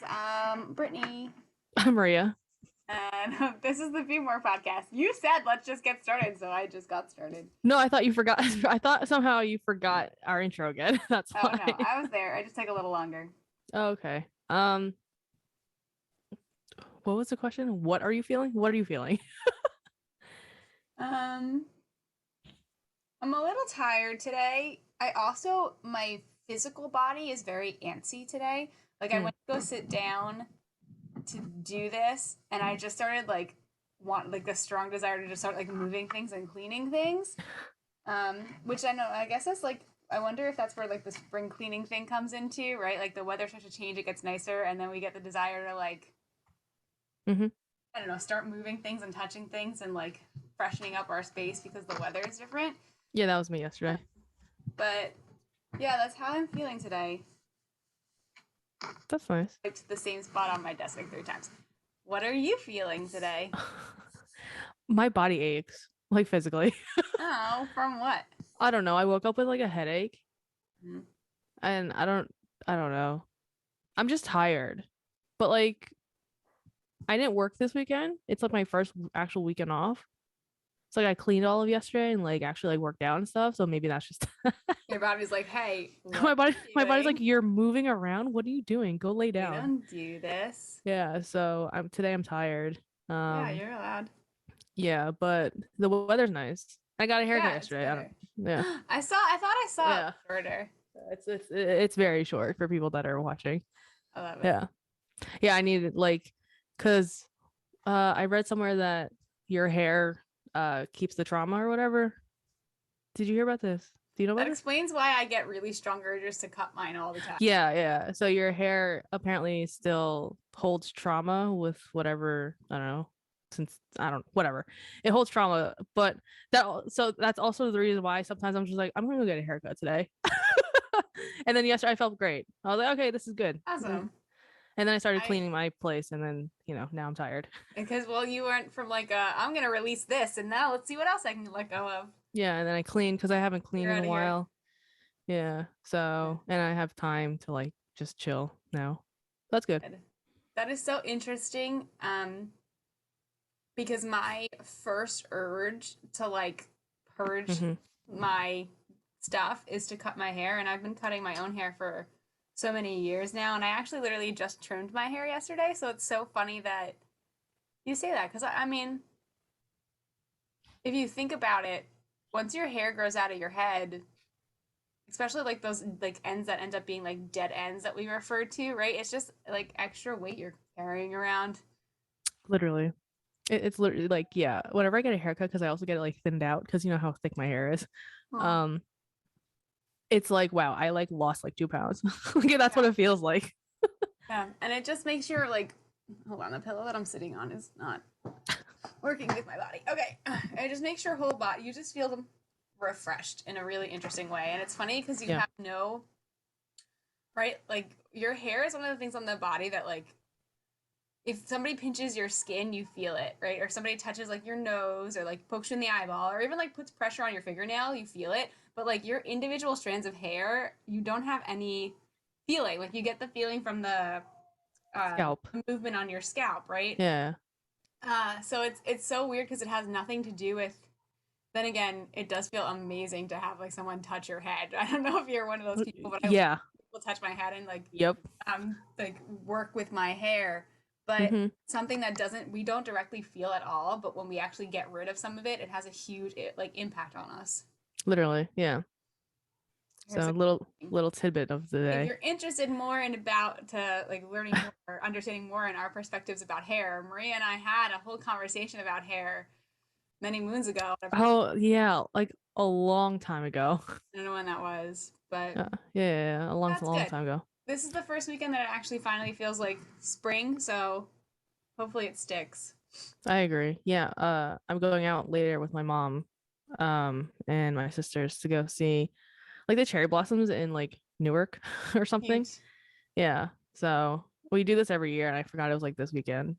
guys. Brittany, I'm Maria. and this is the Be More podcast. You said let's just get started, so I just got started. No, I thought you forgot. I thought somehow you forgot our intro again. That's Oh why. no, I was there. I just take a little longer. Okay. What was the question? What are you feeling? What are you feeling? Um, I'm a little tired today. My physical body is very antsy today. Like I Hmm. went to go sit down to do this, and I just started want the strong desire to just start like moving things and cleaning things. Which I know, I guess that's like, I wonder if that's where like the spring cleaning thing comes into, right? Like the weather starts to change, it gets nicer, and then we get the desire to like, Mm-hmm. I don't know, start moving things and touching things and like freshening up our space because the weather is different. Yeah, that was me yesterday. But yeah, that's how I'm feeling today. That's nice. It's the same spot on my desk like 3 times. What are you feeling today? My body aches, like physically. Oh, from what? I don't know. I woke up with like a headache, Mm-hmm. and I don't know. I'm just tired. But like, I didn't work this weekend. It's like my first actual weekend off. So like I cleaned all of yesterday and like actually like worked out and stuff. So maybe that's just Your body's like, hey, what my are body. you My body's like, doing? you're moving around. What are you doing? Go lay We down. don't do this. Yeah. So I'm tired. Yeah, Um. you're allowed. Yeah, but the weather's nice. I got a haircut Yeah, it's yesterday. I don't. better. Yeah. I thought I saw it Yeah. shorter. It's very short for people that are watching. I love it. Yeah. Yeah. I needed like, cause I read somewhere that your hair keeps the trauma or whatever. Did you hear about this? Do you know That about this? explains why I get really strong urges to cut mine all the time. Yeah, yeah. So your hair apparently still holds trauma with whatever, I don't know, since I don't whatever. It holds trauma, but so that's also the reason why sometimes I'm just like, I'm gonna go get a haircut today. And then yesterday I felt great. I was like, okay, this is good. Awesome. And then I started I cleaning my place, and then now I'm tired. Because well, you went from like I'm gonna release this, and now let's see what else I can let go of. Yeah, and then I cleaned because I haven't You're cleaned in out a of here. while. Yeah. So and I have time to like just chill now. That's good. Good. That is so interesting. Because my first urge to like purge Hmm. my stuff is to cut my hair, and I've been cutting my own hair for so many years now, and I actually literally just trimmed my hair yesterday, so it's so funny that you say that because I mean, if you think about it, once your hair grows out of your head, especially like those like ends that end up being like dead ends that we refer to, right? It's just like extra weight you're carrying around. Literally. It's literally like, yeah, whenever I get a haircut, because I also get it like thinned out because you know how thick my hair is. Oh, Um, it's like, wow, I like lost like 2 pounds. Like that's what yeah, it feels like. yeah, and it just makes your like, hold on, the pillow that I'm sitting on is not working with my body. Okay, it just makes your whole body, you just feel refreshed in a really interesting way, and it's funny because you Yeah. have no, right, like your hair is one of the things on the body that like if somebody pinches your skin, you feel it, right? Or somebody touches like your nose or like pokes you in the eyeball or even like puts pressure on your fingernail, you feel it. But like your individual strands of hair, you don't have any feeling. Like you get the feeling from uh, Scalp. the movement on your scalp, right? Yeah. So it's so weird because it has nothing to do with. Then again, it does feel amazing to have like someone touch your head. I don't know if you're one of those people, but I love Yeah. people touch my head and Yep. like work with my hair. But Hmm. something that doesn't we don't directly feel at all, but when we actually get rid of some of it, it has a huge like impact on us. Literally. Yeah. Here's So a little tidbit of the if day. you're interested more in about to like learning more or understanding more in our perspectives about hair, Maria and I had a whole conversation about hair many moons ago. Oh yeah, like a long time ago. I don't know when that was, but Yeah, a that's long good. time ago. This is the first weekend that it actually finally feels like spring, so hopefully it sticks. I agree. Yeah, I'm going out later with my mom, and my sisters to go see like the cherry blossoms in like Newark or something. Cute. Yeah. So we do this every year, and I forgot it was like this weekend.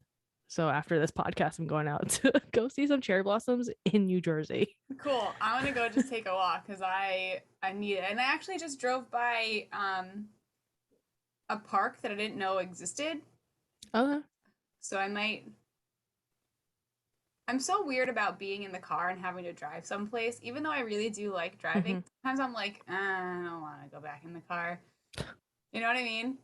So after this podcast, I'm going out to go see some cherry blossoms in New Jersey. Cool. I want to go just take a walk because I need it. And I actually just drove by a park that I didn't know existed. Okay. So I'm so weird about being in the car and having to drive someplace, even though I really do like driving. Hmm. Sometimes I'm like, I don't want to go back in the car. You know what I mean?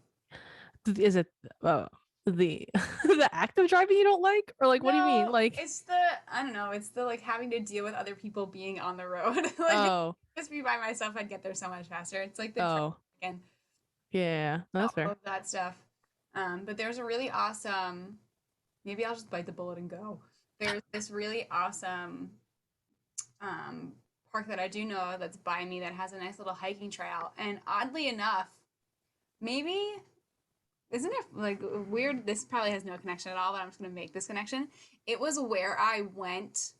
Is it the the act of driving you don't like, or like what do you mean? No, Like, it's the I don't know, it's the like having to deal with other people being on the road. Like oh, just be by myself, I'd get there so much faster. It's like the traffic oh, and yeah, that's all fair. of that stuff. But there's a really awesome, maybe I'll just bite the bullet and go. There's this really awesome um, park that I do know that's by me that has a nice little hiking trail. And oddly enough, maybe isn't it like weird? This probably has no connection at all, but I'm just gonna make this connection. It was where I went.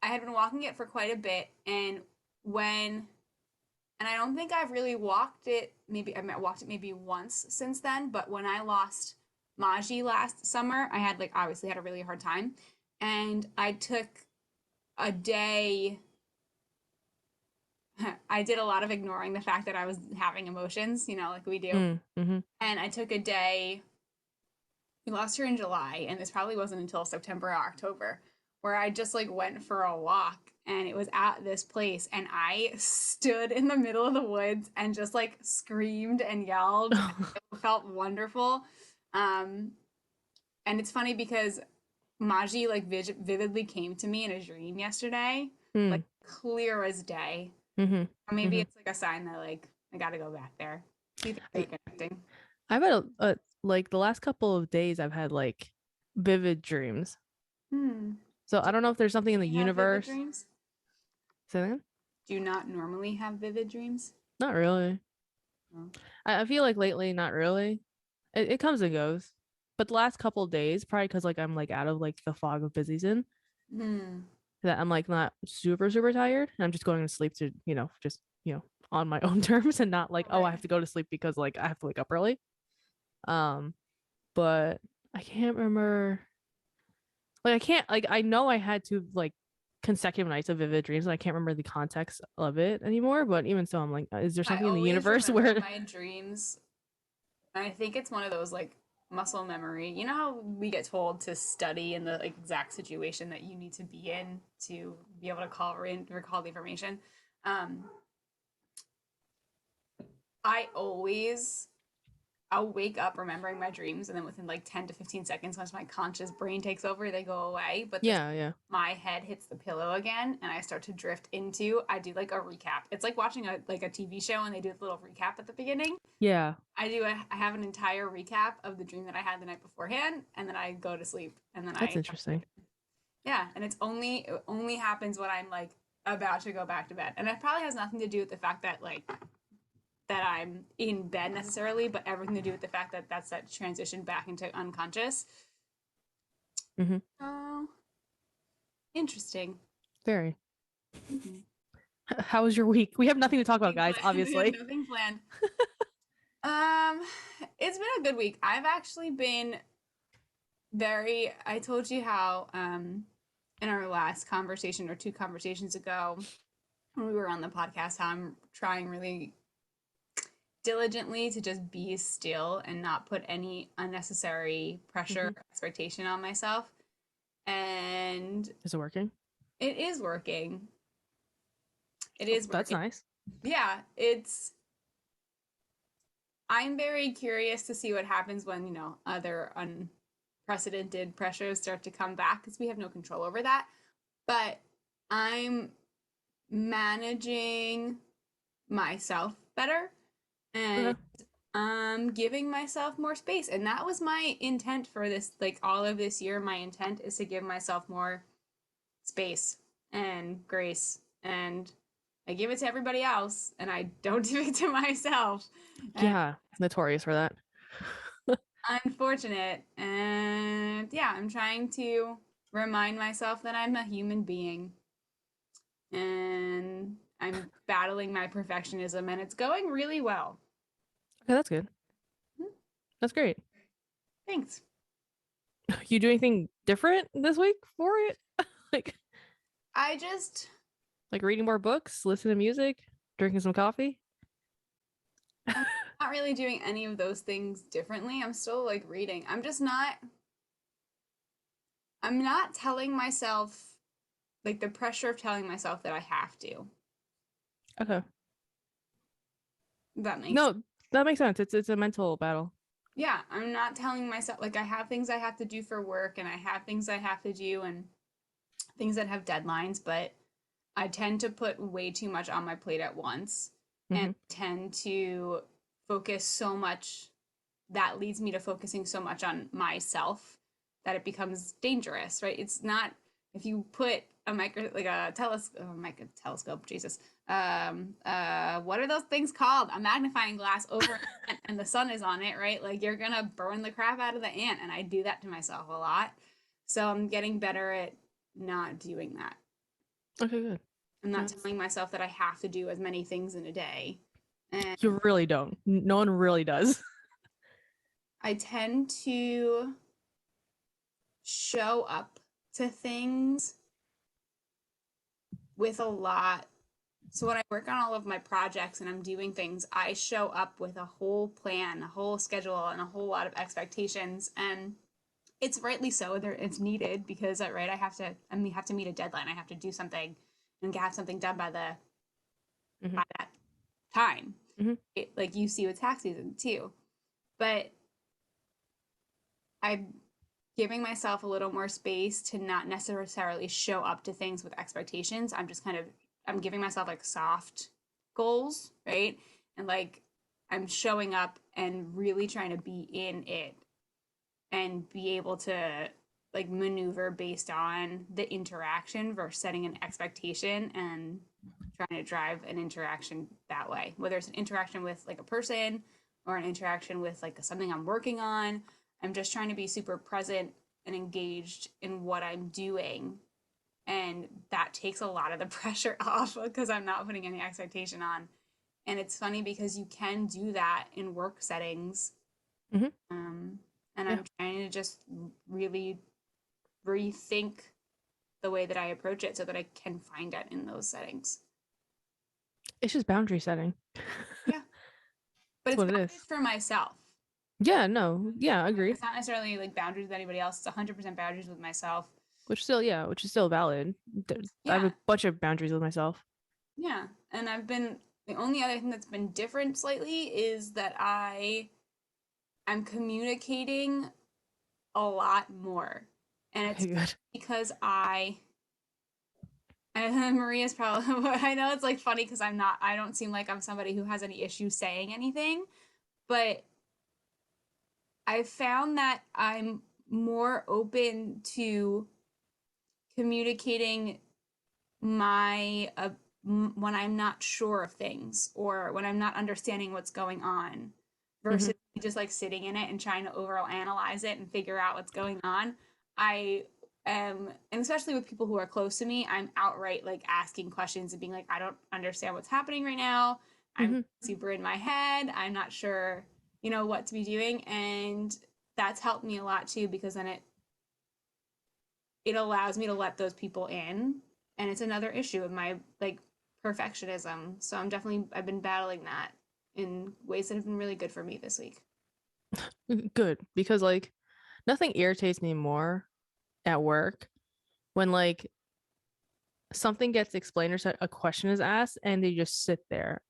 I had been walking it for quite a bit, and when and I don't think I've really walked it. Maybe I've walked it maybe once since then. But when I lost Maji last summer, I had like obviously had a really hard time, and I took a day. I did a lot of ignoring the fact that I was having emotions, like we do. Mm-hmm. And I took a day. We lost her in July, and this probably wasn't until September or October, where I just like went for a walk, and it was at this place, and I stood in the middle of the woods and just like screamed and yelled. It felt wonderful. Um, and it's funny because Maji like vividly came to me in a dream yesterday, like Mm. clear as day. Mm-hmm. Or maybe Mm-hmm. it's like a sign that like I got to go back there. Do you think I, they're connecting? I've had like the last couple of days I've had like vivid dreams. Hmm. So Do I don't know if there's something in the you have vivid universe. dreams? Say that again? Do you not normally have vivid dreams? Not really. No. I feel like lately, not really. It comes and goes. But the last couple of days, probably because like I'm like out of like the fog of busy season, Hmm. that I'm like not super, super tired. And I'm just going to sleep to, just, on my own terms and not like, oh, I Right. have to go to sleep because like I have to wake up early. Um, but I can't remember. Like I can't like I know I had to like consecutive nights of vivid dreams and I can't remember the context of it anymore. But even so, I'm like, is there I something in the always universe remember where my dreams. And I think it's one of those like muscle memory. You know how we get told to study in the like, exact situation that you need to be in to be able to recall the information. Um, I always I'll wake up remembering my dreams, and then within like 10 to 15 seconds, once my conscious brain takes over, they go away. But this, yeah, yeah. my head hits the pillow again, and I start to drift into. I do like a recap. It's like watching a TV show, and they do a little recap at the beginning. Yeah. I have an entire recap of the dream that I had the night beforehand, and then I go to sleep, and then That's interesting. yeah, and it only happens when I'm like about to go back to bed, and it probably has nothing to do with the fact that like that I'm in bed necessarily, but everything to do with the fact that that's that transition back into unconscious. Mm-hmm. Oh, interesting. Very. Mm-hmm. How was your week? We have nothing to talk about, guys, We have obviously. nothing planned. Um, it's been a good week. I've actually been I told you how in our last conversation or two conversations ago when we were on the podcast how I'm trying really diligently to just be still and not put any unnecessary pressure Mm-hmm. or expectation on myself. And Is it working? it is working. It Oh, is that's working. nice. Yeah, I'm very curious to see what happens when, other unprecedented pressures start to come back because we have no control over that. But I'm managing myself better and Okay. giving myself more space. And that was my intent for this, like all of this year. My intent is to give myself more space and grace. And I give it to everybody else and I don't give it to myself. And Yeah, notorious for that. unfortunate. And yeah, I'm trying to remind myself that I'm a human being and I'm battling my perfectionism and it's going really well. Okay, that's good. Mhm. That's great. Thanks. You do anything different this week for it? like I just like reading more books, listening to music, drinking some coffee? not really doing any of those things differently. I'm still like reading. I'm not telling myself like the pressure of telling myself that I have to. Okay. That makes No, that makes sense. It's a mental battle. Yeah, I'm not telling myself like I have things I have to do for work and I have things I have to do and things that have deadlines, but I tend to put way too much on my plate at once and Hmm. tend to focus so much that leads me to focusing so much on myself that it becomes dangerous, right? It's not if you put a micro like a telescope, Jesus. What are those things called? A magnifying glass over and the sun is on it, right? Like you're gonna burn the crap out of the ant, and I do that to myself a lot. So I'm getting better at not doing that. Okay, good. I'm not That's telling myself that I have to do as many things in a day. And you really don't. No one really does. I tend to show up to things with a lot. So when I work on all of my projects and I'm doing things, I show up with a whole plan, a whole schedule, and a whole lot of expectations. And it's rightly so. It's needed because right, I have to meet a deadline. I have to do something and have something done Hmm. by that time. Hmm. Like you see with tax season too. But I'm giving myself a little more space to not necessarily show up to things with expectations. I'm giving myself like soft goals, right? And like I'm showing up and really trying to be in it and be able to like maneuver based on the interaction versus setting an expectation and trying to drive an interaction that way. Whether it's an interaction with like a person or an interaction with like something I'm working on, I'm just trying to be super present and engaged in what I'm doing. And that takes a lot of the pressure off because I'm not putting any expectation on. And it's funny because you can do that in work settings. Hmm. Um, and Yeah. I'm trying to just really rethink the way that I approach it so that I can find it in those settings. It's just boundary setting. Yeah. But That's it's what it is. boundaries for myself. Yeah, no. Yeah, I agree. It's not necessarily like boundaries with anybody else. It's 100% boundaries with myself. Which is still valid. I have Yeah. a bunch of boundaries with myself. Yeah. And the only other thing that's been different slightly is that I'm communicating a lot more. And it's Okay, good. because and Maria's probably, I know it's like funny because I don't seem like I'm somebody who has any issue saying anything, but I've found that I'm more open to communicating my when I'm not sure of things or when I'm not understanding what's going on Hmm. versus just like sitting in it and trying to overall analyze it and figure out what's going on. I and especially with people who are close to me, I'm outright like asking questions and being like, I don't understand what's happening right now. I'm Hmm. super in my head. I'm not sure, what to be doing. And that's helped me a lot too because then it allows me to let those people in. And it's another issue of my like perfectionism. So I've been battling that in ways that have been really good for me this week. Good. Because like nothing irritates me more at work when like something gets explained or a question is asked and they just sit there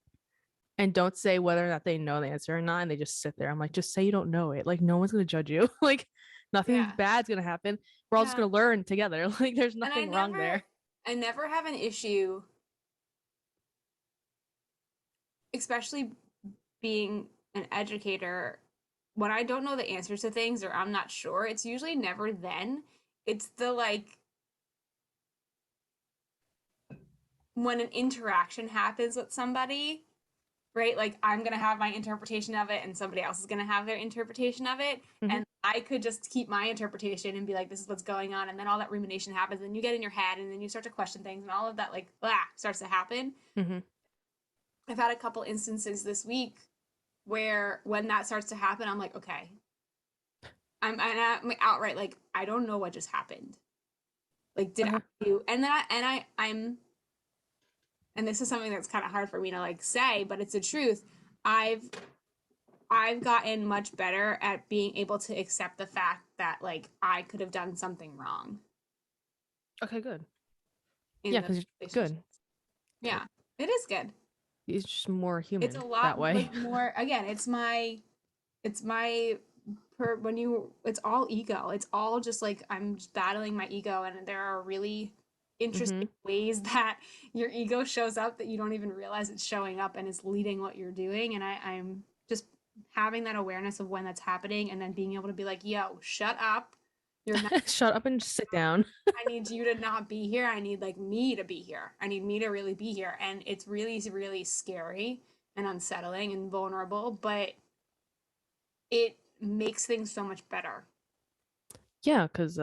and don't say whether or not they know the answer or not, and they just sit there. I'm like, just say you don't know it. Like no one's gonna judge you. Like nothing Yeah. bad's gonna happen. We're all just Yeah. gonna learn together. Like there's And nothing wrong there. I never have an issue, especially being an educator, when I don't know the answers to things or I'm not sure, it's usually never then. It's the like when an interaction happens with somebody, right? Like I'm going to have my interpretation of it and somebody else is going to have their interpretation of it. Hmm. And I could just keep my interpretation and be like, this is what's going on. And then all that rumination happens and you get in your head and then you start to question things and all of that like blah starts to happen. Hmm. I've had a couple instances this week where when that starts to happen, I'm like, okay, I'm outright like, I don't know what just happened. Like, did I Uh-huh. do? And then and this is something that's kind of hard for me to like say, but it's the truth. I've I've gotten much better at being able to accept the fact that like I could have done something wrong Okay, good. in Yeah, those because relationships. good. Yeah, it is good. It's just more It's a human that lot way. like more again, it's my when you it's all ego. It's all just like I'm just battling my ego, and there are really Mm-hmm. interesting ways that your ego shows up that you don't even realize it's showing up and is leading what you're doing. And I'm just having that awareness of when that's happening and then being able to be like, yo, shut up. You're not Shut up and just sit down. I need you to not be here. I need like me to be here. I need me to really be here. And it's really, really scary and unsettling and vulnerable, but it makes things so much better. Yeah, because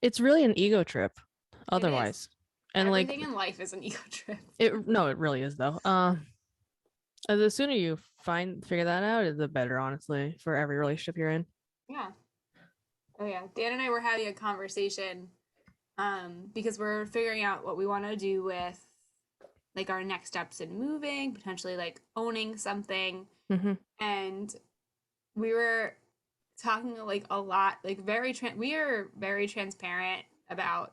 it's really an ego trip It is. otherwise. And like Everything in life is an ego trip. it really is though. The sooner you figure that out, the better, honestly, for every relationship you're in. Yeah. Oh yeah. Dan and I were having a conversation because we're figuring out what we want to do with like our next steps in moving, potentially like owning something. Mm-hmm. And we were talking like a lot, like we are very transparent about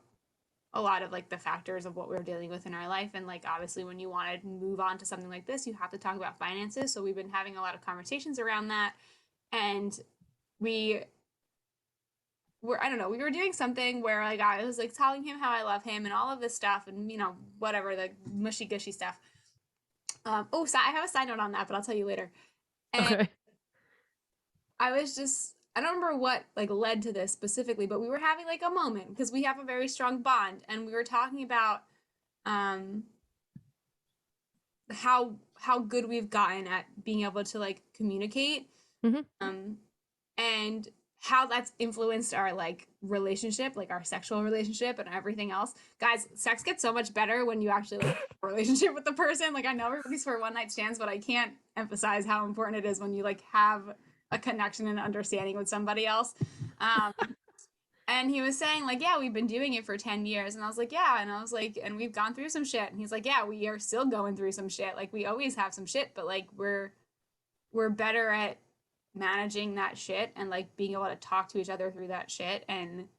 a lot of like the factors of what we're dealing with in our life. And like obviously when you want to move on to something like this, you have to talk about finances. So we've been having a lot of conversations around that. And we I don't know, we were doing something where like I was like telling him how I love him and all of this stuff and whatever the mushy gushy stuff. So I have a side note on that, but I'll tell you later. And Okay. I don't remember what like led to this specifically, but we were having like a moment because we have a very strong bond, and we were talking about um how good we've gotten at being able to like communicate, Mm-hmm. and how that's influenced our like relationship, like our sexual relationship and everything else. Guys, sex gets so much better when you actually like have a relationship with the person. Like I know everybody's for one night stands, but I can't emphasize how important it is when you like have a connection and understanding with somebody else. Um, and he was saying like, yeah, we've been doing it for 10 years. And I was like, yeah. And I was like, and we've gone through some shit. And he's like, yeah, we are still going through some shit. Like we always have some shit, but like we're better at managing that shit and like being able to talk to each other through that shit, and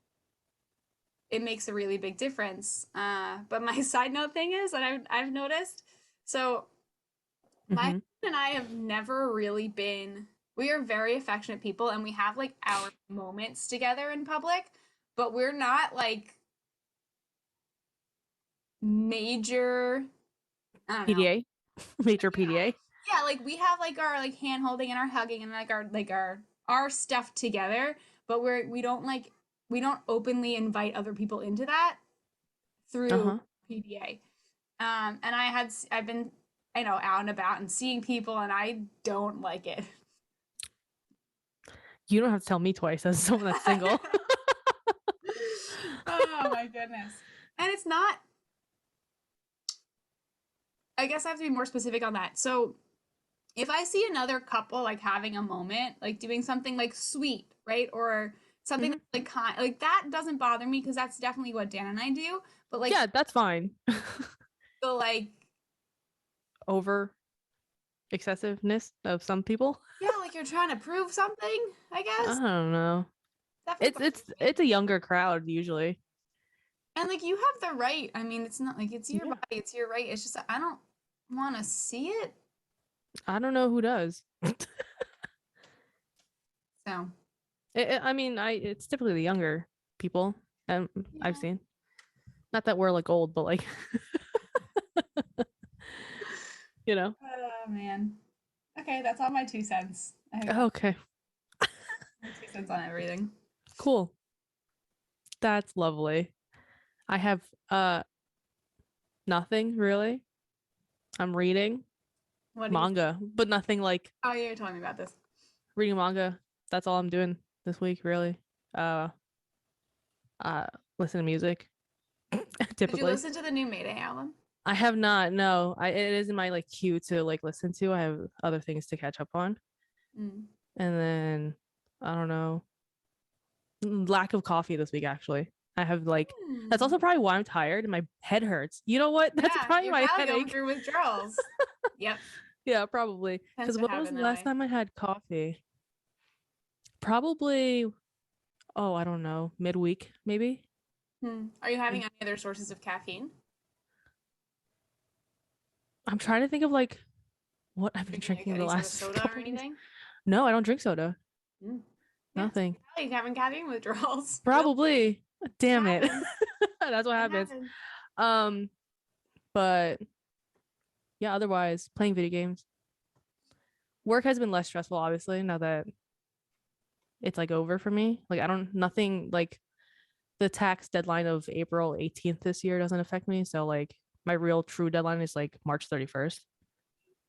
it makes a really big difference. But my side note thing is that I've noticed, so my Mm-hmm. husband and I have never really been, we are very affectionate people and we have like our moments together in public, but we're not like major, I don't know. PDA, major Yeah. PDA. Yeah, like we have like our like hand holding and our hugging and like our stuff together, but we don't openly invite other people into that through Uh-huh. PDA. And I've been out and about and seeing people, and I don't like it. You don't have to tell me twice as someone that's single. Oh my goodness. And it's not, I guess I have to be more specific on that. So if I see another couple like having a moment, like doing something like sweet, right? Or something Mhm. that's like like that doesn't bother me because that's definitely what Dan and I do. But like Yeah, that's fine. the like Over excessiveness of some people. yeah, like you're trying to prove something, I I guess. don't know. Definitely It's bothers it's me. it's a younger crowd usually. And like you have the right. I mean, it's not like it's your Yeah. body, it's your right. It's just I don't want to see it. I don't know who does. So, I mean, it's typically the younger people, I've yeah. seen. Not that we're like old, but like you know. Oh man. Okay, that's all my 2 cents. I think that's Okay, my 2 cents on everything. cool. That's lovely. I have nothing really. I'm reading What do you? manga, but nothing like Oh, you're telling me about this. reading manga. That's all I'm doing this week, really. Uh, Listen to music Did you typically. listen to the new Mayday album? I have not. No, it is in my like queue to like listen to. I have other things to catch up on, Mm. and then I don't know. Lack of coffee this week actually. I have like that's Hmm. also probably why I'm tired and my head hurts. You know what? That's Yeah, probably you're my probably going headache. through withdrawals. Yep. Yeah, probably. Tends Because to when was happen the that last way. time I had coffee? Probably, oh, I don't know, midweek, maybe. Are you having Like, any other sources of caffeine? I'm trying to think of like what I've been Drinking like drinking the any sort of last soda or couple days. anything? No, I don't drink soda. Mm. Yeah, so Nothing. you're probably having caffeine withdrawals. Real, Probably. it Damn it. happens. That's what It happens. happens. Um, but yeah, otherwise, playing video games. Work has been less stressful, obviously, now that it's like over for me. Like I don't nothing like the tax deadline of April 18th this year doesn't affect me. So like my real true deadline is like March 31st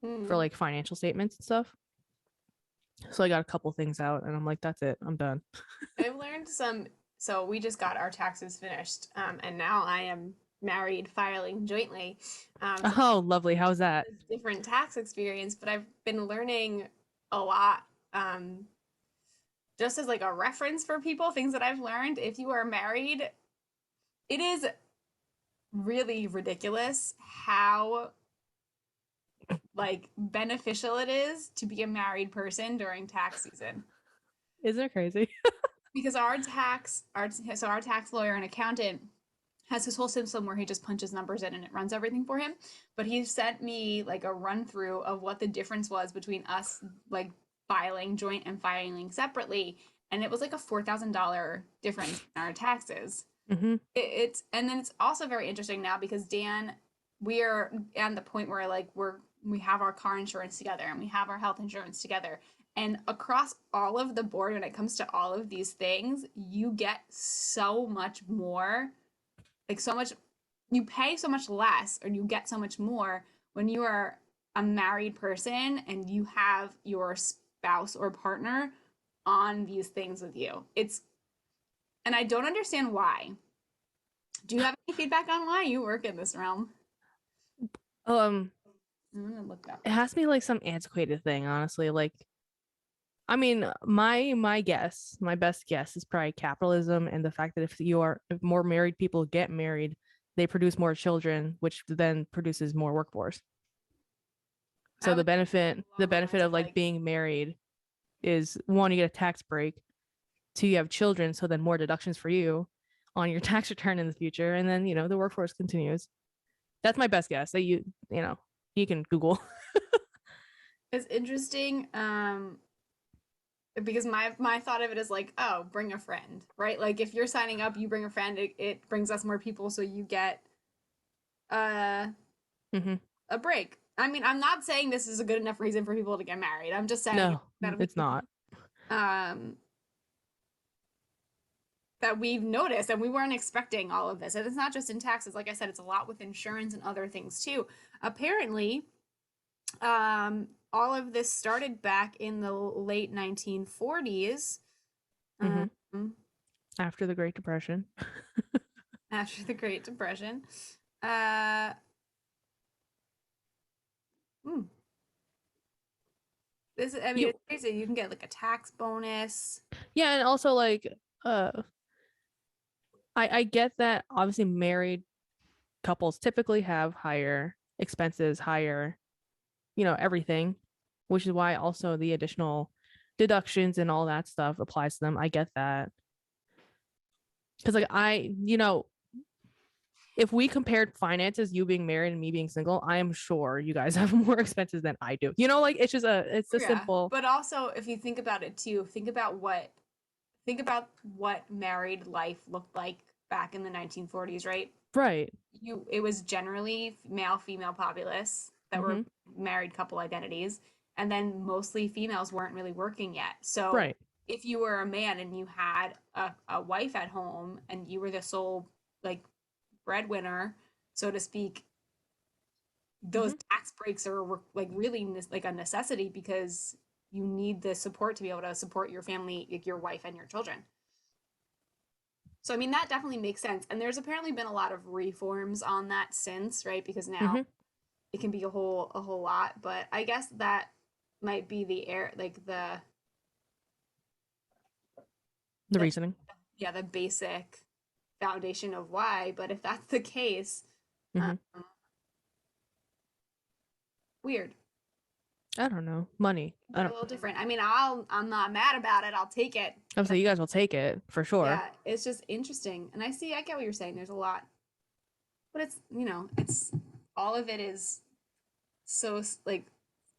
for Hmm. like financial statements and stuff. So I got a couple things out and I'm like, that's it. I'm done. I've learned some. So we just got our taxes finished, and now I am married, filing jointly. So Oh, lovely. How's that? it's a different tax experience, but I've been learning a lot. Just as like a reference for people, things that I've learned. If you are married, it is really ridiculous how like beneficial it is to be a married person during tax season. Isn't it crazy? Because our tax lawyer and accountant has his whole system where he just punches numbers in and it runs everything for him. But he sent me like a run through of what the difference was between us like filing joint and filing separately, and it was like a $4,000 difference in our taxes. Mm-hmm. It's and then it's also very interesting now because Dan, we are at the point where like we have our car insurance together and we have our health insurance together. And across all of the board, when it comes to all of these things, you get so much more, like so much, you pay so much less or you get so much more when you are a married person and you have your spouse or partner on these things with you. And I don't understand why. Do you have any feedback on why you work in this realm? Um, I'm gonna look that it up. has to be like some antiquated thing, honestly. Like, I mean, my guess, my best guess is probably capitalism and the fact that if more married people get married, they produce more children, which then produces more workforce. I So was the along the benefit lines of of like like, being married is one, you get a tax break, two, you have children, so then more deductions for you on your tax return in the future, and then the workforce continues. That's my best guess. That you can Google. it's interesting. Because my thought of it is like, oh, bring a friend, right? Like if you're signing up, you bring a friend. It brings us more people, so you get uh, Hmm. a break. I mean, I'm not saying this is a good enough reason for people to get married. I'm just saying No, that it's not. um that we've noticed and we weren't expecting all of this. And it's not just in taxes. Like I said, it's a lot with insurance and other things too. Apparently, all of this started back in the late 1940s, Hmm. um, After the Great Depression. after the Great Depression. Uh, hmm, I mean, You it's crazy. You can get like a tax bonus. Yeah, and also like uh I get that obviously married couples typically have higher expenses, higher, everything, which is why also the additional deductions and all that stuff applies to them. I get that. Because like if we compared finances, you being married and me being single, I am sure you guys have more expenses than I do. Like it's a Yeah, simple. but also if you think about it too, think about what married life looked like back in the 1940s, right? Right. It was generally male female populace that were Hmm. married couple identities, and then mostly females weren't really working yet. So Right. if you were a man and you had a wife at home and you were the sole like breadwinner, so to speak, those Hmm. tax breaks are like really like a necessity because you need the support to be able to support your family, like your wife and your children. So I mean that definitely makes sense. And there's apparently been a lot of reforms on that since, right? Because now Hmm. it can be a whole lot, but I guess that might be the air like The the reasoning. yeah, the basic foundation of why. But if that's the case, um, Hmm. weird. I don't know. Money. I They're a don't. little different. I mean, I'm not mad about it. I'll take it. I'm But saying you guys will take it for sure. yeah, it's just interesting. And I get what you're saying. There's a lot, but it's, it's all of it is so like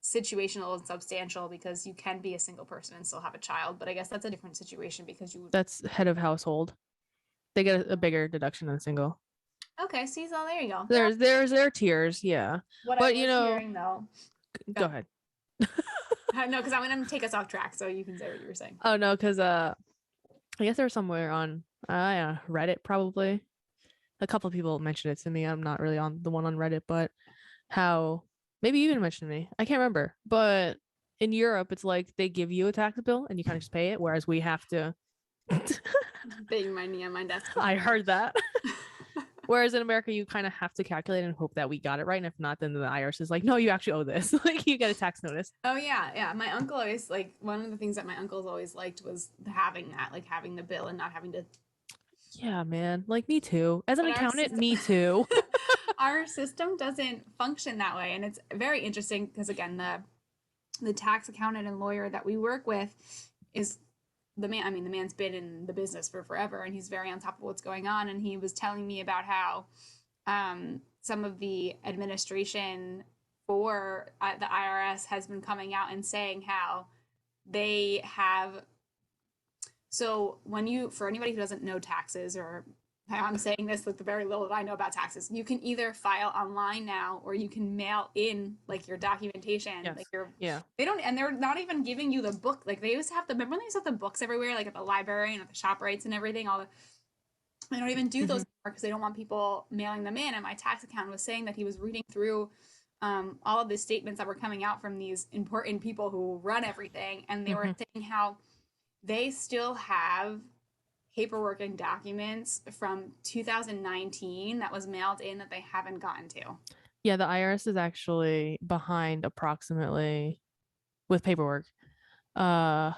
situational and substantial because you can be a single person and still have a child. But I guess that's a different situation because you would. That's head of household. They get a bigger deduction than single. Okay, see, so there you go. There's tiers, yeah. What I But was hearing though. go ahead. No, because I'm gonna take us off track, so you can say what you were saying. Oh no, because I guess there was somewhere on Reddit probably. A couple of people mentioned it to me. I'm not really on the one on Reddit, but how maybe you even mentioned me. I can't remember. But in Europe, it's like they give you a tax bill and you kind of just pay it, whereas we have to. Banging my knee on my desk. I heard that. Whereas in America, you kind of have to calculate and hope that we got it right. And if not, then the IRS is like, no, you actually owe this. Like you get a tax notice. Oh yeah, yeah. My uncle always like one of the things that my uncles always liked was having that, like having the bill and not having to. Yeah, man. Like me too. As an But accountant, me too. Our system doesn't function that way, and it's very interesting because again, the tax accountant and lawyer that we work with is the man. I mean, the man's been in the business for forever, and he's very on top of what's going on. And he was telling me about how some of the administration for the IRS has been coming out and saying how they have. So when for anybody who doesn't know taxes, or I'm saying this with the very little that I know about taxes, you can either file online now or you can mail in like your documentation, Yes. like your Yeah. They don't, and they're not even giving you the book. Like they used to have remember they used to have the books everywhere, like at the library and at the shop rates and everything. They don't even do those anymore because they don't want people mailing them in. And my tax accountant was saying that he was reading through all of the statements that were coming out from these important people who run everything, and they were saying how they still have paperwork and documents from 2019 that was mailed in that they haven't gotten to. Yeah, the IRS is actually behind approximately with paperwork. Close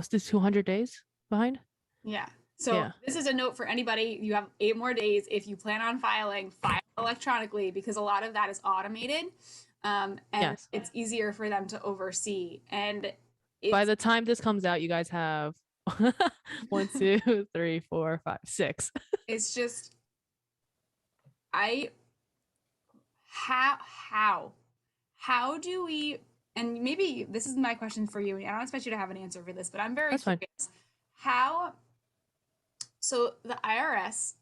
to 200 days behind. Yeah. So this is a note for anybody. You have 8 more days. If you plan on filing, file electronically because a lot of that is automated. And it's easier for them to oversee. And by the time this comes out, you guys have 1, 2, 3, 4, 5, 6. It's just how do we, and maybe this is my question for you. I don't expect you to have an answer for this, but I'm very curious. So the IRS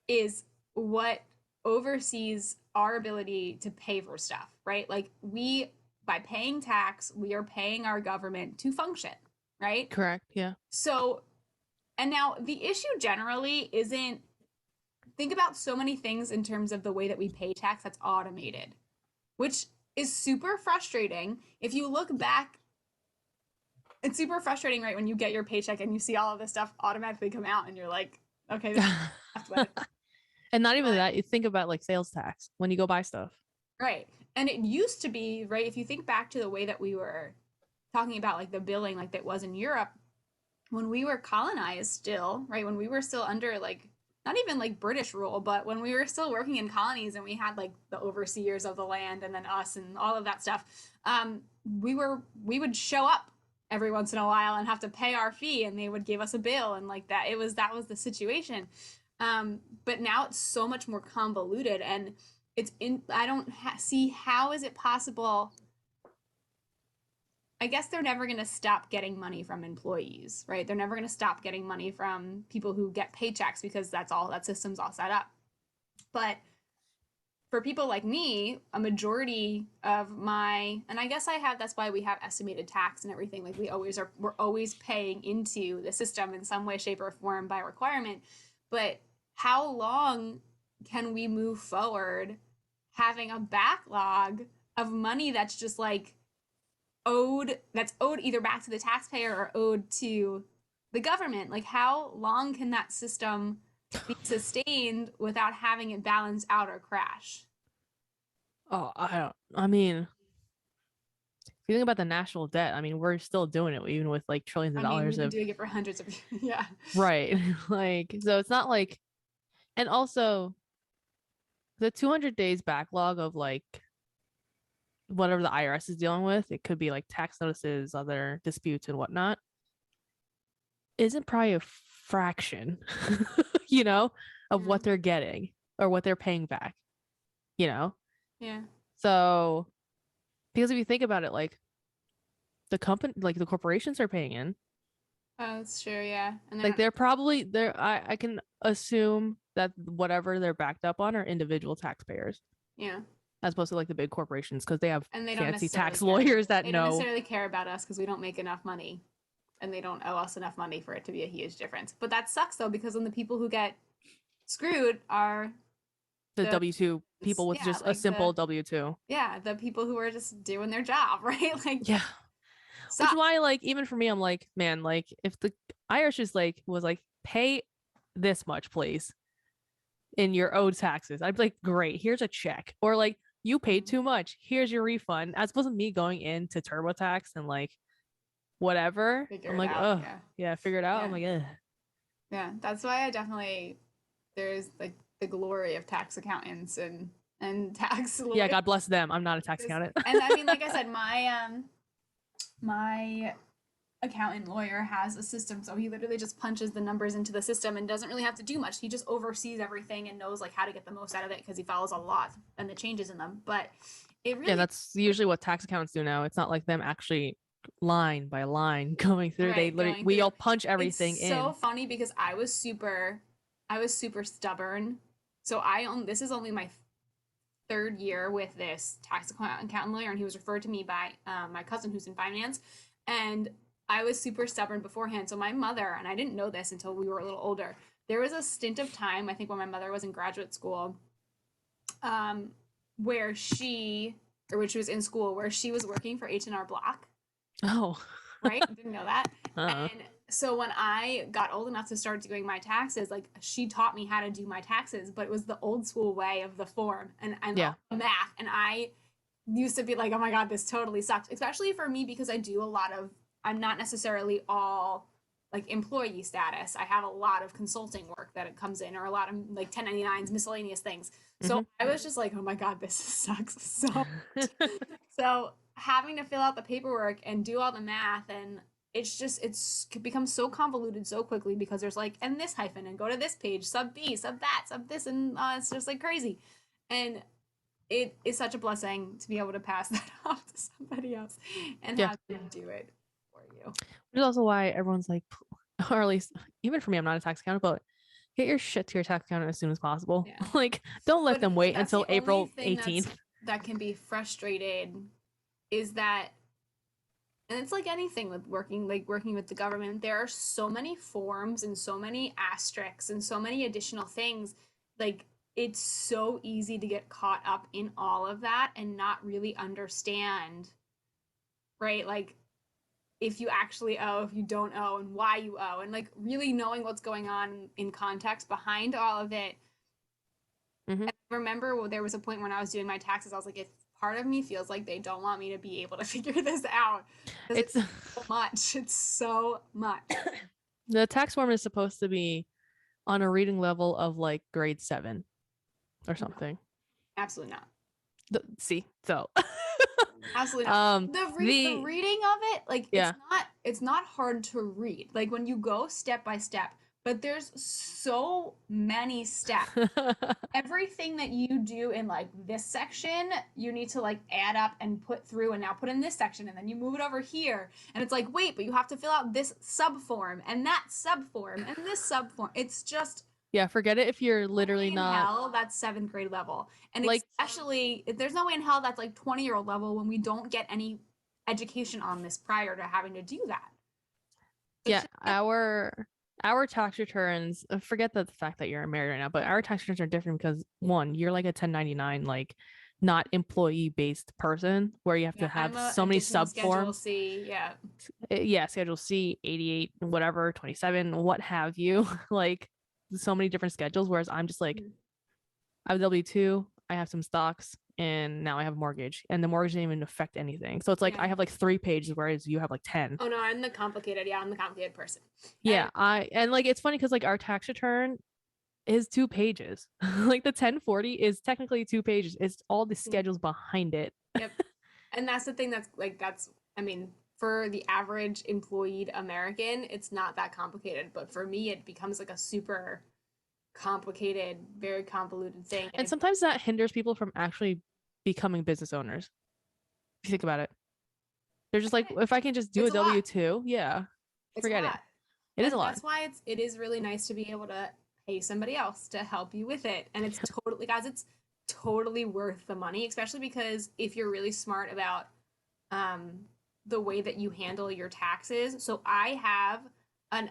is what oversees our ability to pay for stuff, right? Like by paying tax, we are paying our government to function, right? Correct. Yeah. So, and now the issue generally isn't, think about so many things in terms of the way that we pay tax that's automated, which is super frustrating. If you look back, it's super frustrating, right? When you get your paycheck and you see all of this stuff automatically come out and you're like, okay. And not even that, you think about like sales tax when you go buy stuff. Right. And it used to be, right, if you think back to the way that we were talking about like the billing like that was in Europe, when we were colonized still, right, when we were still under like, not even like British rule, but when we were still working in colonies and we had like the overseers of the land and then us and all of that stuff, we would show up every once in a while and have to pay our fee and they would give us a bill and like that was the situation. But now it's so much more convoluted and I don't see how is it possible. I guess they're never going to stop getting money from employees, right? They're never going to stop getting money from people who get paychecks because that system's all set up. But for people like me, a majority of and I guess that's why we have estimated tax and everything. Like we're always paying into the system in some way, shape, or form by requirement. But how long can we move forward having a backlog of money that's just like owed either back to the taxpayer or owed to the government? Like how long can that system be sustained without having it balance out or crash? Oh, I mean, if you think about the national debt, I mean, we're still doing it even with like trillions of dollars. We've been doing it for hundreds of years. Yeah. Right. Like, so it's not like, and also the 200 days backlog of like whatever the IRS is dealing with, it could be like tax notices, other disputes and whatnot, isn't probably a fraction, of what they're getting or what they're paying back, you know? Yeah. So, because if you think about it, like the company, like the corporations are paying in, Oh, that's true. Yeah. And like they're probably there. I can assume that whatever they're backed up on are individual taxpayers. Yeah. As opposed to like the big corporations because they have And they don't fancy tax necessarily care. lawyers that They don't necessarily care about us because we don't make enough money, and they don't owe us enough money for it to be a huge difference. But that sucks though, because then the people who get screwed are the W-2 people with just a simple W-2. Yeah, the people who are just doing their job, right? Like, Yeah. sucks. Which is why, like, even for me, I'm like, man, like, if the Irish is like was like, pay this much, please, in your owed taxes, I'd be like, great, here's a check, or like, you paid too much, here's your refund, as opposed to me going into TurboTax and like whatever. I'm like, oh yeah, figure it out. I'm like, ugh. Yeah, that's why there's like the glory of tax accountants and tax lawyers. Yeah, God bless them. I'm not a tax accountant. And I mean, like I said, my accountant lawyer has a system, so he literally just punches the numbers into the system and doesn't really have to do much. He just oversees everything and knows like how to get the most out of it because he follows a lot and the changes in them. But it really, that's usually what tax accountants do now. It's not like them actually line by line going through. Right, they literally we all punch everything in. So funny because I was super stubborn. So this is only my third year with this tax accountant lawyer, and he was referred to me by my cousin who's in finance, and I was super stubborn beforehand. So my mother, and I didn't know this until we were a little older, there was a stint of time, I think when my mother was in graduate school, when she was in school, where she was working for H&R Block. Oh. Right? Didn't know that. And so when I got old enough to start doing my taxes, like she taught me how to do my taxes, but it was the old school way of the form and the math. And I used to be like, oh my God, this totally sucks. Especially for me, because I'm not necessarily all like employee status. I have a lot of consulting work that it comes in, or a lot of like 1099s, miscellaneous things. So I was just like, oh my God, this sucks so much. So having to fill out the paperwork and do all the math, and it's become so convoluted so quickly because there's like, and this hyphen, and go to this page, sub B, sub that, sub this, and it's just like crazy. And it is such a blessing to be able to pass that off to somebody else and have them do it for you. Which is also why everyone's like, or at least even for me, I'm not a tax accountant, but get your shit to your tax accountant as soon as possible. Yeah. Like, don't let them wait until April 18th. That can be frustrated is that, and it's like anything with working with the government, there are so many forms and so many asterisks and so many additional things. Like, it's so easy to get caught up in all of that and not really understand, right? Like, if you actually owe, if you don't owe, and why you owe, and like really knowing what's going on in context behind all of it. And I remember there was a point when I was doing my taxes, I was like, if part of me feels like they don't want me to be able to figure this out. It's so much. It's so much. The tax form is supposed to be on a reading level of like grade 7 or something. Absolutely not. Absolutely not. The reading of it, like, it's not hard to read. Like, when you go step by step, but there's so many steps. Everything that you do in like this section, you need to like add up and put through, and now put in this section, and then you move it over here. And it's like, wait, but you have to fill out this sub form and that sub form and this sub form. It's just, yeah, forget it if you're literally not. Hell, that's 7th grade level. And like, especially, there's no way in hell that's like 20-year-old level when we don't get any education on this prior to having to do that. Yeah, our tax returns, forget the fact that you're married right now, but our tax returns are different because, one, you're like a 1099, like not employee-based person where you have to have so many sub forms. Schedule C, Schedule C, 88, whatever, 27, what have you. Like, so many different schedules, whereas I'm just like, I have W-2, I have some stocks, and now I have a mortgage, and the mortgage didn't even affect anything. So it's like I have like 3 pages, whereas you have like 10. Oh no, I'm the complicated person. Yeah, and like, it's funny because like our tax return is 2 pages. Like the 1040 is technically 2 pages. It's all the schedules behind it. Yep. And that's the thing that's like, I mean, for the average employed American, it's not that complicated. But for me, it becomes like a super complicated, very convoluted thing. And And if, sometimes that hinders people from actually becoming business owners. If you think about it, they're just like, if I can just do a it's a lot. W-2, yeah, It's a forget it. lot. It is a And lot. that's why it is really nice to be able to pay somebody else to help you with it. And it's totally, guys, it's totally worth the money, especially because if you're really smart about um, the way that you handle your taxes. So I have an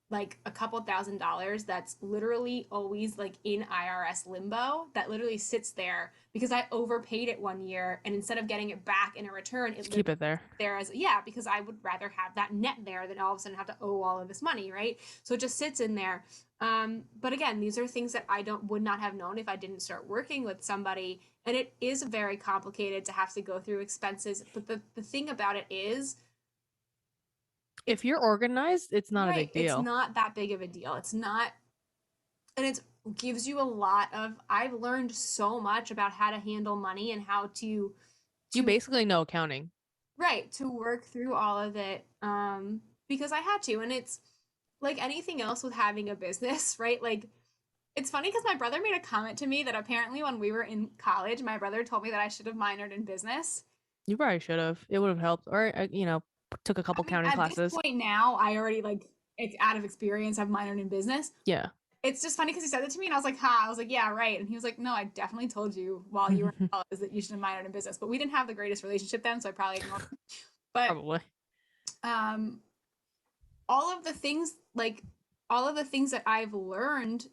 like a couple $1,000s that's literally always like in IRS limbo that literally sits there because I overpaid it one year and instead of getting it back in a return, it Just keep it there. there as yeah, because I would rather have that net there than all of a sudden have to owe all of this money, right? So it just sits in there. But again, these are things that I don't would not have known if I didn't start working with somebody. And it is very complicated to have to go through expenses. But the thing about it is If you're organized, it's not a right, big it's deal. not that big of a deal. It's not and it gives you a lot of I've learned so much about how to handle money and how You to basically know accounting. right to work through all of it because I had to and it's like anything else with having a business right like it's funny because my brother made a comment to me that apparently when we were in college my brother told me that I should have minored in business. You probably should have. It would have helped, or took a couple I mean counting at this classes. point now I already like it's out of experience I've minored in business. Yeah. It's just funny because he said it to me and I was like ha I was like yeah right and he was like no I definitely told you while you were in college that you should have minored in business but we didn't have the greatest relationship then so I probably ignored him. But Probably. um all of the things like all of the things that I've learned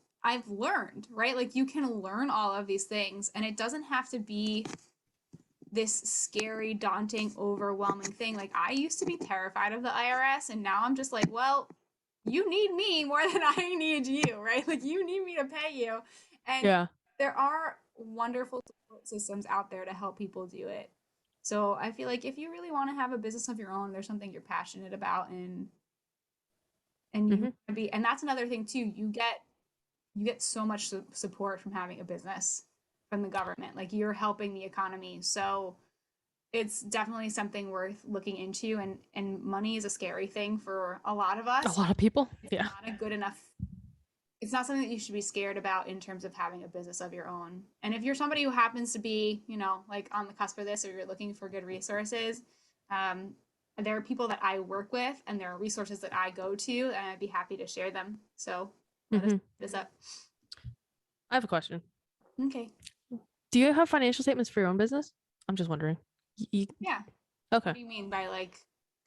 right like you can learn all of these things and it doesn't have to be this scary daunting overwhelming thing like I used to be terrified of the IRS and now I'm just like well you need me more than I need you right like you need me to pay you and Yeah. there are wonderful support systems out there to help people do it so I feel like if you really want to have a business of your own there's something you're passionate about and you Hmm. be and that's another thing too you get so much support from having a business from the government like you're helping the economy so it's definitely something worth looking into and money is a scary thing for a lot of A us lot of people. it's Yeah. not a good enough it's not something that you should be scared about in terms of having a business of your own and if you're somebody who happens to be like on the cusp of this or you're looking for good resources um, there are people that I work with and there are resources that I go to and I'd be happy to share them so let us Hmm. this up I have a question. okay Do you have financial statements for your own business? I'm just wondering. yeah Okay. what do you mean by like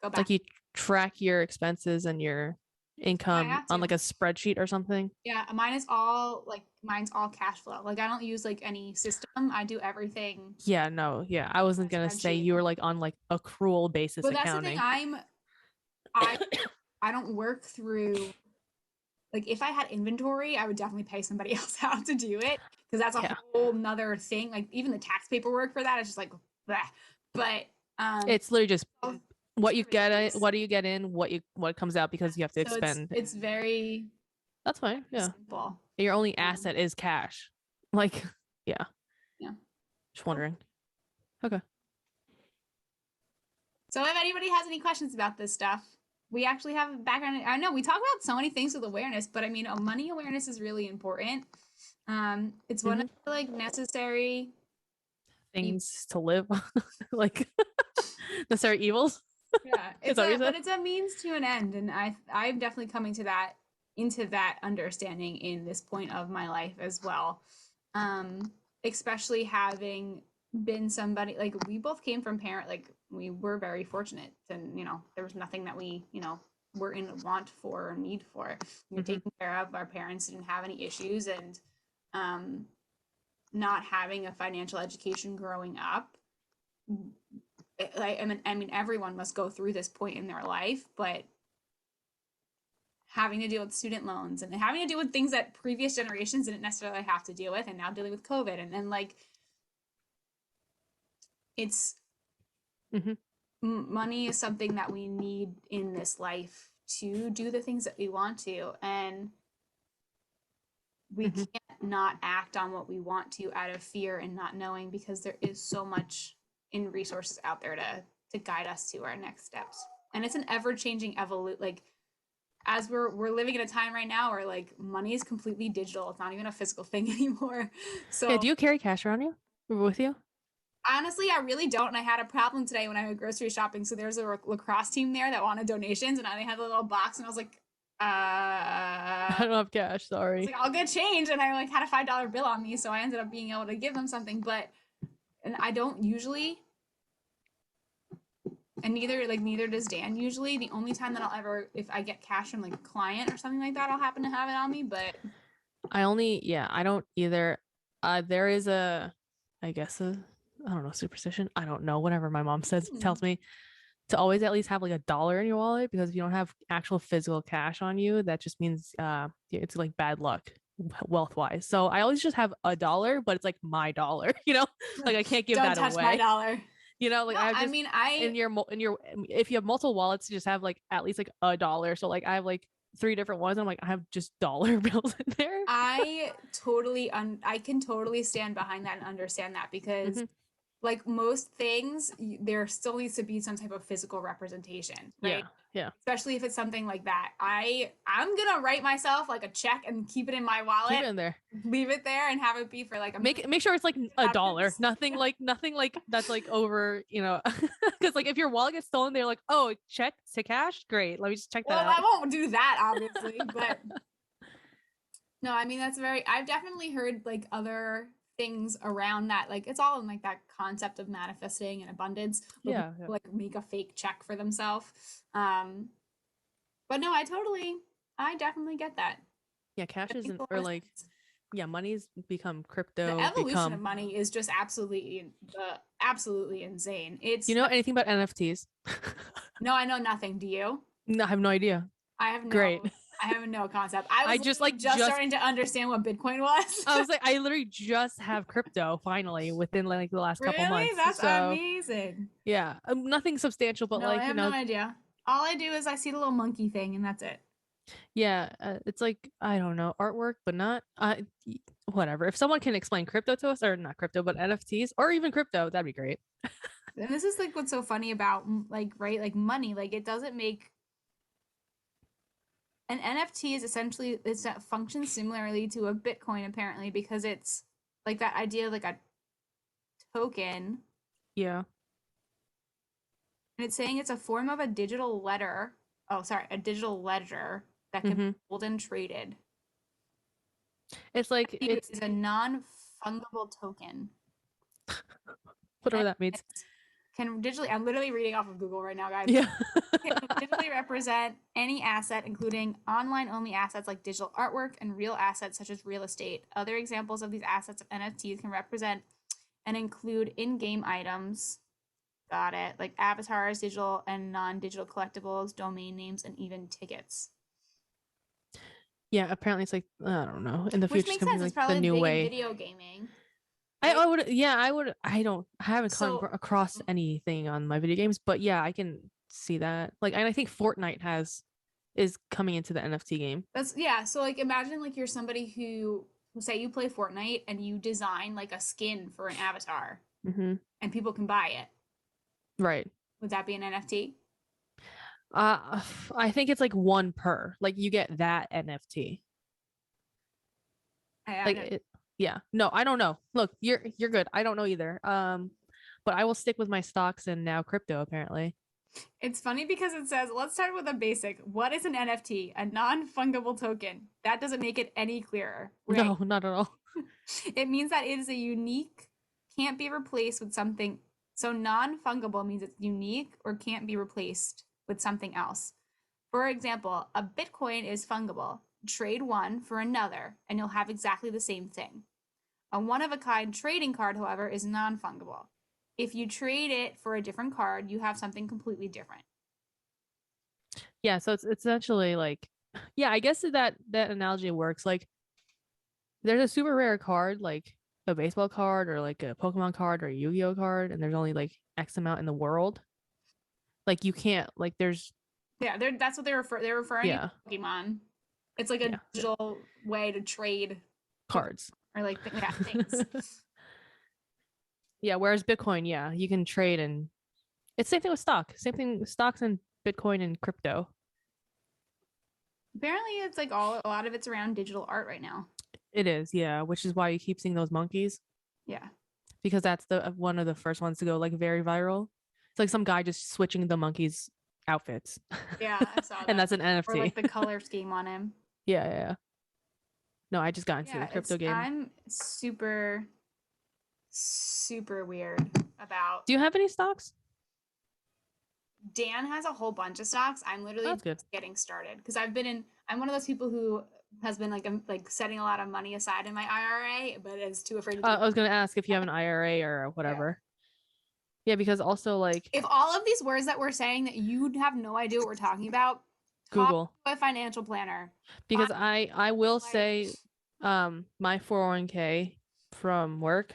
go Like back you track your expenses and your I income have on to like a spreadsheet or something? yeah mine's all cash flow like I don't use like any system I do everything Yeah, no, yeah. I wasn't on a gonna say spreadsheet you were like on like accrual basis but that's the thing accounting. I I don't work through like if I had inventory, I would definitely pay somebody else out to do it because that's a Yeah. whole nother thing. Like even the tax paperwork for that is just like bleh. But It's literally just all what you get in, services. what do you get in, what comes out because you have to So expend. it's very That's fine. Yeah. simple. Your only Um, asset is cash. Like, yeah. yeah. Just wondering. Okay. So if anybody has any questions about this stuff, we actually have a background. I know we talk about so many things with awareness, but I mean, money awareness is really important. It's one of Hmm. the like necessary Things to live, like necessary evils. yeah, Is that what you said? it's a means to an end, and I'm definitely coming to that into that understanding in this point of my life as well. Especially having been somebody like we both came from parent like we were very fortunate, and there was nothing that we were in want for or need for. We were Hmm. taken care of. Our parents didn't have any issues, and um, not having a financial education growing up like I mean everyone must go through this point in their life but having to deal with student loans and having to deal with things that previous generations didn't necessarily have to deal with and now dealing with COVID and then like it's Hmm. money is something that we need in this life to do the things that we want to and we Hmm. can't not act on what we want to out of fear and not knowing because there is so much in resources out there to guide us to our next steps. And it's an ever-changing like as we're living in a time right now where like money is completely digital. It's not even a physical thing anymore. So Yeah, do you carry cash around you or with you? honestly, I really don't. And I had a problem today when I went grocery shopping. So there's a lacrosse team there that wanted donations, and they had a little box, and I was like, I don't have cash, it's sorry. like I'll get change, and I like had a $5 bill on me, so I ended up being able to give them something. But and I don't usually, and neither does Dan usually. The only time that I'll ever, if I get cash from like a client or something like that, I'll happen to have it on me. But I don't either. There is I guess I don't know, superstition. I don't know, whatever my mom says tells me to always at least have like $1 in your wallet, because if you don't have actual physical cash on you, that just means it's like bad luck wealth wise. So I always just have $1, but it's like my dollar, like I can't give don't that touch my away. dollar. Like No, I have I just mean in your if you have multiple wallets, you just have like at least like $1. So like I have like 3 different ones. And I'm like, I have just dollar bills in there. I can totally stand behind that and understand that because Hmm. like most things, there still needs to be some type of physical representation, right? Yeah, yeah. Especially if it's something like that. I'm gonna write myself like a check and keep it in my Keep wallet, it in there. leave it there, and have it be for like a million Make sure it's like $1. happens. Nothing like that's like over, because like if your wallet gets stolen, they're like, oh, check to cash, great, let me just check that Well, out. I won't do that obviously, but no, I mean that's very. I've definitely heard like other things around that. Like it's all in like that concept of manifesting and abundance, where people Yeah, yeah. like make a fake check for themselves. But no, I definitely get that. Yeah, cash That makes isn't, a or lot of like, sense. yeah, money's become The crypto, evolution of become, money is just absolutely insane. It's like anything about NFTs? no, I know nothing. Do you? No, I have no idea. I have Great. no, I have no concept. I I was just literally like just just starting to understand what Bitcoin was. I was like, I literally just have crypto finally within like the last couple Really? months. That's So amazing. yeah, nothing substantial, but No, I like, have no idea. All I do is I see the little monkey thing, and that's it. yeah, it's like, I don't know, artwork, but not whatever. If someone can explain crypto to us, or not crypto, but NFTs, or even crypto, that'd be great. And this is like what's so funny about like right, like money. Like it doesn't make an NFT is essentially it functions similarly to a Bitcoin apparently because it's like that idea of like a token, Yeah. and it's saying it's a form of a digital letter. Oh, sorry, a digital ledger that can be Mm-hmm. sold and traded. It's like, It it's is a non-fungible token. whatever And that means. it can digitally, I'm literally reading off of Google right now, guys. Yeah. Can digitally represent any asset, including online-only assets like digital artwork and real assets such as real estate. Other examples of these assets of NFTs can represent and include in-game items. Got it. Like avatars, digital and non-digital collectibles, domain names, and even tickets. Yeah, apparently it's like, I don't know. In the Which future, it's makes gonna be sense. It's like the probably new big in way. video gaming, I right? would, yeah, I haven't come So across anything on my video games, but yeah, I can see that. Like, and I think Fortnite is coming into the NFT game. that's yeah. So like imagine like you're somebody who say you play Fortnite and you design like a skin for an avatar Mm-hmm. and people can buy it. Right. Would that be an NFT? Uh, I think it's like one per. Like you get that NFT. I Like don't. it, yeah. No, I don't know. Look, you're good. I don't know either. But I will stick with my stocks and now crypto apparently. It's funny because it says, let's start with a basic. What is an NFT? A non-fungible token. That doesn't make it any clearer, right? No, not at all. It means that it is a unique, can't be replaced with something. So non-fungible means it's unique or can't be replaced with something else. For example, a Bitcoin is fungible. Trade one for another, and you'll have exactly the same thing. A one-of-a-kind trading card, however, is non-fungible. If you trade it for a different card, you have something completely different. Yeah, so it's essentially like, yeah, I guess that analogy works. Like there's a super rare card, like a baseball card or like a Pokemon card or a Yu-Gi-Oh card, and there's only like X amount in the world. Like you can't, like there's, Yeah, that's what they're referring to yeah, Pokemon. It's like a yeah, digital way to trade Pokemon cards. or like yeah, things. Yeah, whereas Bitcoin, yeah, you can trade, and it's same thing with stock. Same thing with stocks and Bitcoin and crypto. Apparently, it's like a lot of it's around digital art right now. It is, yeah, which is why you keep seeing those monkeys, Yeah. because that's the one of the first ones to go like very viral. It's like some guy just switching the monkeys' outfits. Yeah, I saw And that. that's an Or NFT. like the color scheme on him. Yeah, yeah, yeah. No, I just got into Yeah, the crypto game. I'm super, super weird about. Do you have any stocks? Dan has a whole bunch of stocks. I'm Oh, literally that's good. just getting started because I'm one of those people who has been like setting a lot of money aside in my IRA, but is too afraid to do I was it. gonna ask if you have an IRA or Yeah. whatever. Yeah, because also like If all of these words that we're saying that you have no idea what we're talking about, talk Google, to a financial planner. because I will Like, say my 401k from work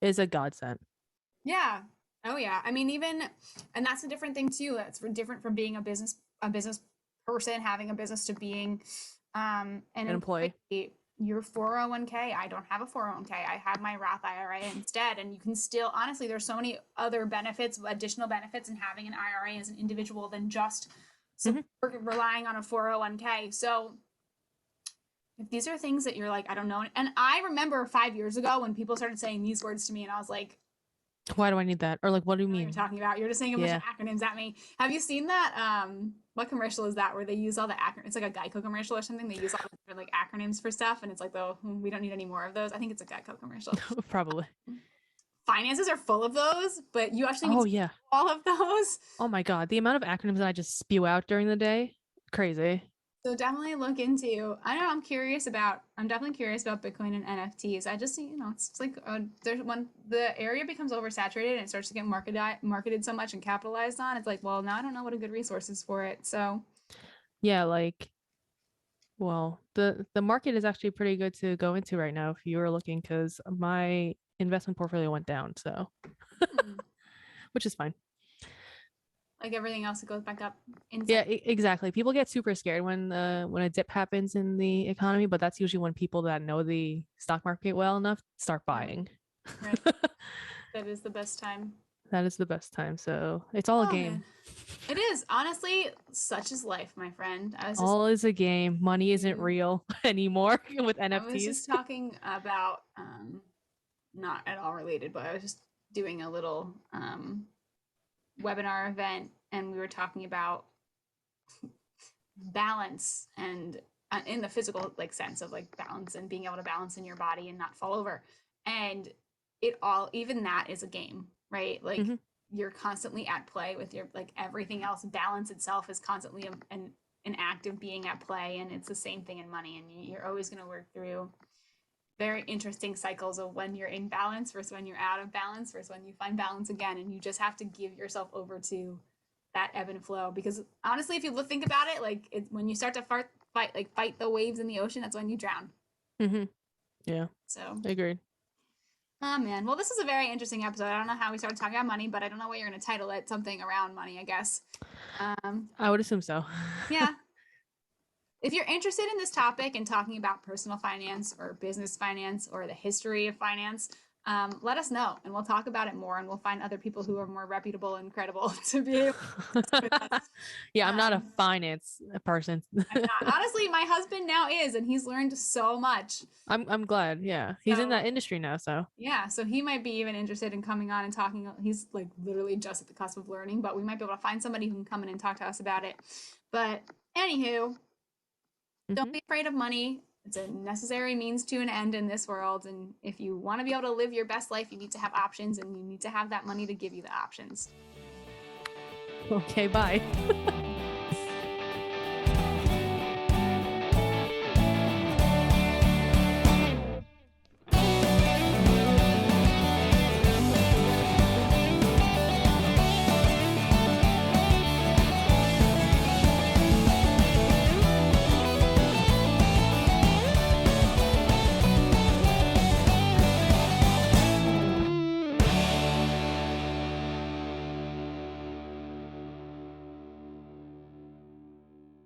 is a godsend. yeah. Oh yeah. I mean, even, and that's a different thing too. That's different from being a business person, having a business to being an An employee. employee. Your 401k, I don't have a 401k. I have my Roth IRA instead. And you can still, honestly, there's so many other benefits, additional benefits in having an IRA as an individual than just relying on a 401k. So if these are things that you're like, I don't know. And I remember 5 years ago when people started saying these words to me, and I was like, Why do I need that? Or like, what do you what you're mean? talking about. You're just saying a bunch of Yeah. acronyms at me. Have you seen that? What commercial is that where they use all the acronyms? It's like a Geico commercial or something. They use all the different like acronyms for stuff, and it's like, though we don't need any more of those. I think it's a Geico commercial. Probably. Finances are full of those, but you actually need Oh to yeah. know all of those. Oh my god, the amount of acronyms that I just spew out during the day, crazy. So definitely look into. I don't know. I'm definitely curious about Bitcoin and NFTs. I just, it's like there's when the area becomes oversaturated and it starts to get marketed so much and capitalized on. It's like, well, now I don't know what a good resource is for it. So Yeah, like, well, the market is actually pretty good to go into right now if you were looking, because my investment portfolio went down, so which is fine. like everything else, it goes back up. Yeah, Inside. exactly. People get super scared when a dip happens in the economy, but that's usually when people that know the stock market well enough start Yeah, buying. right. That is the best time. That is the best time. So it's all a Oh game. man, it is honestly such is life, my friend. All is a game. Money isn't Mm, real anymore with I was NFTs. just talking about not at all related, but I was just doing a little webinar event, and we were talking about balance and in the physical like sense of like balance and being able to balance in your body and not fall over. And it all, even that is a game, right? Like Hmm. you're constantly at play with your like everything else. Balance itself is constantly an act of being at play, and it's the same thing in money. And you're always going to work through very interesting cycles of when you're in balance versus when you're out of balance versus when you find balance again. And you just have to give yourself over to that ebb and flow, because honestly, if you think about it, like when you start to fight the waves in the ocean, that's when you drown. Hmm. Yeah, So agreed. oh man, well, this is a very interesting episode. I don't know how we started talking about money, but I don't know what you're going to title it. Something around money, I guess. I would assume so. Yeah. If you're interested in this topic and talking about personal finance or business finance or the history of finance, let us know and we'll talk about it more, and we'll find other people who are more reputable and credible to be able to with us. Yeah, I'm not a Um, finance person. I'm not. Honestly, my husband now is, and he's learned so much. I'm glad. Yeah, he's in So that industry now, so yeah, so he might be even interested in coming on and talking. He's like literally just at the cusp of learning, but we might be able to find somebody who can come in and talk to us about it. But anywho, don't hmm. be afraid of money. It's a necessary means to an end in this world. And if you want to be able to live your best life, you need to have options, and you need to have that money to give you the options. Okay, bye.